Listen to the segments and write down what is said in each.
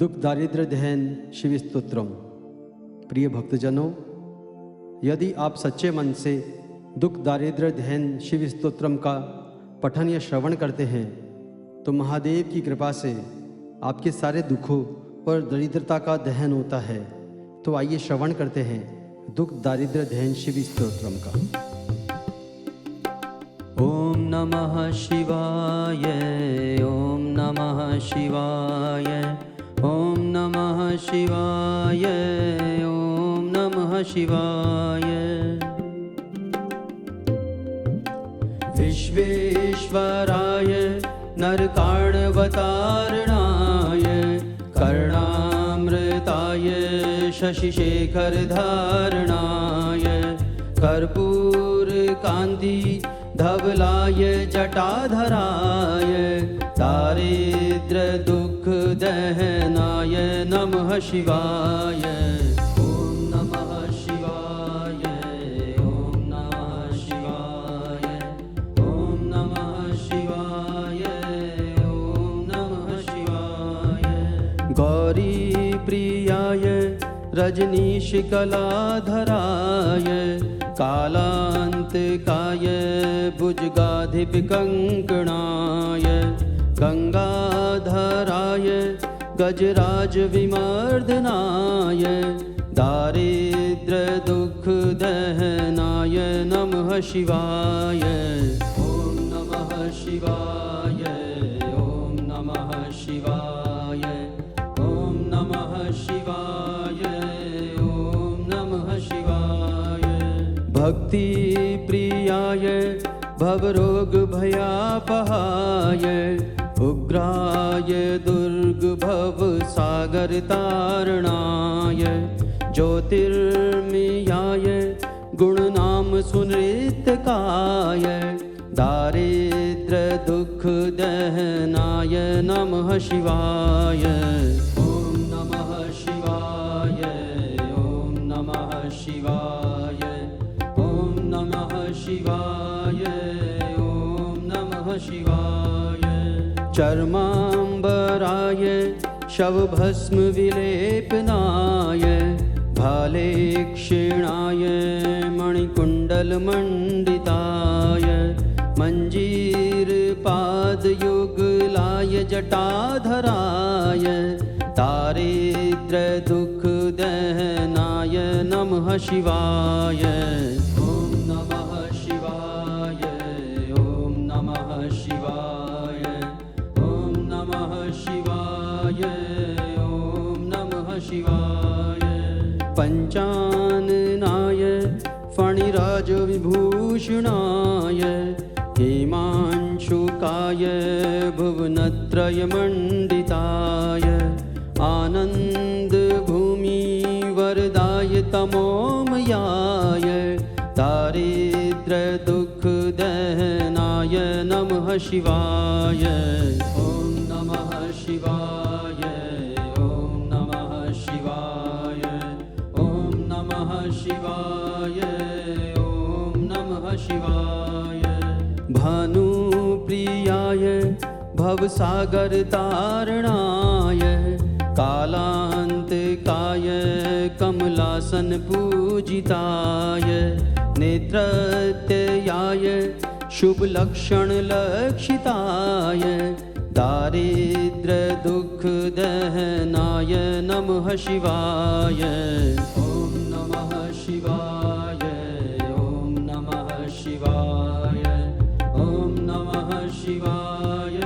दुख दारिद्र्य दहन शिव स्तोत्रम। प्रिय भक्तजनों, यदि आप सच्चे मन से दुख दारिद्र्य दहन शिव स्तोत्रम का पठन या श्रवण करते हैं तो महादेव की कृपा से आपके सारे दुखों और दरिद्रता का दहन होता है। तो आइए श्रवण करते हैं दुख दारिद्र्य दहन शिव स्तोत्रम का। ओम नमः शिवाय, ओम नमः शिवाय, ओम नमः शिवाय, ओम नमः शिवाय। विश्वेश्वराय नरकार्णवतारणाय कर्णामृताय शशिशेखरधारणाय कर्पूरकान्ति धवलाय जटाधराय दारिद्र्य दुख दहनाय नमः शिवाय। ओम नमः शिवाय, ओम नमः शिवाय, ओम नमः शिवाय, ओम नमः शिवाय। गौरी प्रियाय रजनीश कलाधराय कालांतकाय भुजगाधिपकंकणाय गंगाधराय गजराज विमर्दनाय दारिद्र्य दुख दहनाय नमः शिवाय। ओम नमः शिवाय, ओम नमः शिवाय, ओम नमः शिवाय, ओम नमः शिवाय। भक्ति प्रियाय भवरोग भयापहाय उग्राय दुर्ग भव सागर तारणाय ज्योतिर्मयाय गुणनाम सुनृतकाय दारिद्र्य दुख दहनाय नमः शिवाय। ओम नमः शिवाय, ओम नमः शिवाय, ओम नमः शिवाय, ओम नमः शिवाय। चर्मांबराय शवभस्म विलेपनाय भाले क्षीणाय मणिकुण्डलमण्डिताय मञ्जीर पादयुगलाय जटाधराय दारिद्र्य दुख दहनाय नमः शिवाय। ओम नमः शिवाय, ओम नमः शिवाय, ओम नमः शिवाय, ओम नमः शिवाय। पंचाननाय फणिराज विभूषणाय हेमांशुकाय भुवनत्रयमण्डिताय आनंद भूमि वरदाय तमोमयाय दारिद्र्य दुख दहनाय नमः शिवाय। ओम नमः शिवाय, ओम नमः शिवाय, ओम नमः शिवाय, ओम नमः शिवाय। भानुप्रियाय भवसागर तारणाय कालांतकाय कमलासन पूजिताय नेत्रत्ययाय शुभ लक्षण लक्षिताय दारिद्र्य दुख दहनाय नमः शिवाय। ओम नमः शिवाय, ओम नमः शिवाय, ओम नमः शिवाय,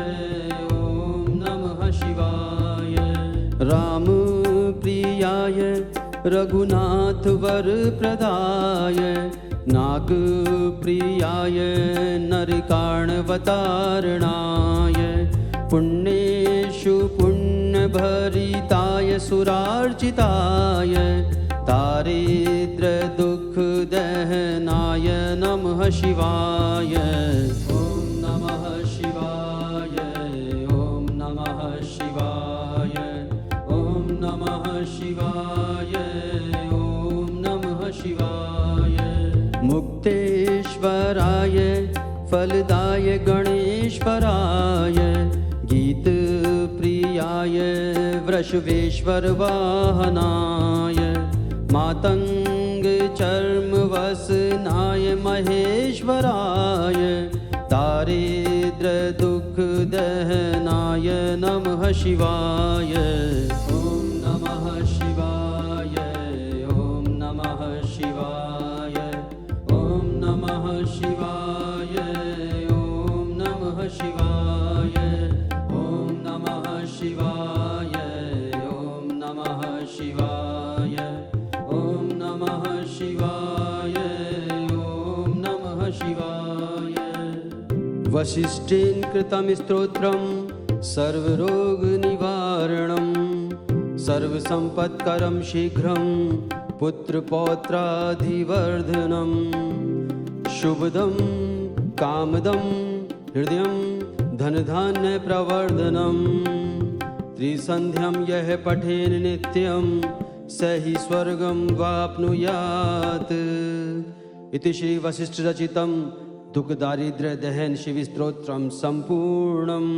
ओम नमः शिवाय। राम प्रियाय रघुनाथ वर प्रदाय नाग प्रियाय नरकार्णवतारणाय पुण्येषु पुण्यभरिताय सुरार्चिताय दारिद्र्य दुख दहनाय नमः शिवाय। ओम नमः शिवाय, ओम नमः शिवाय, ओम नमः शिवाय, ओम नमः शिवाय। मुक्तेश्वराय फलदाय गणेश्वराय गीत प्रियाय दशवेश्वरवाहनाय मातङ्गचर्मवसनाय महेश्वराय दारिद्र्यदुःखदहनाय नमः शिवाय। ॐ नमः शिवाय, ॐ नमः शिवाय, ॐ नमः शिवाय, ॐ नमः शिवाय, ॐ नमः शिवाय, ॐ नमः शिवाय, ॐ नमः शिवाय, ॐ नमः शिवाय। वसिष्ठेन कृतं स्तोत्रं सर्वरोगनिवारणं सर्वसम्पत्करं शीघ्रं पुत्रपौत्राधिवर्धनं शुभदं कामदं हृदयं धनधान्यप्रवर्धनं त्रिसन्ध्यं यः पठेन नित्यं स हि स्वर्गं वाप्नुयात्। इति श्री वसिष्ठरचितं दुःखदारिद्र्यदहन शिवस्तोत्रं सम्पूर्णम्।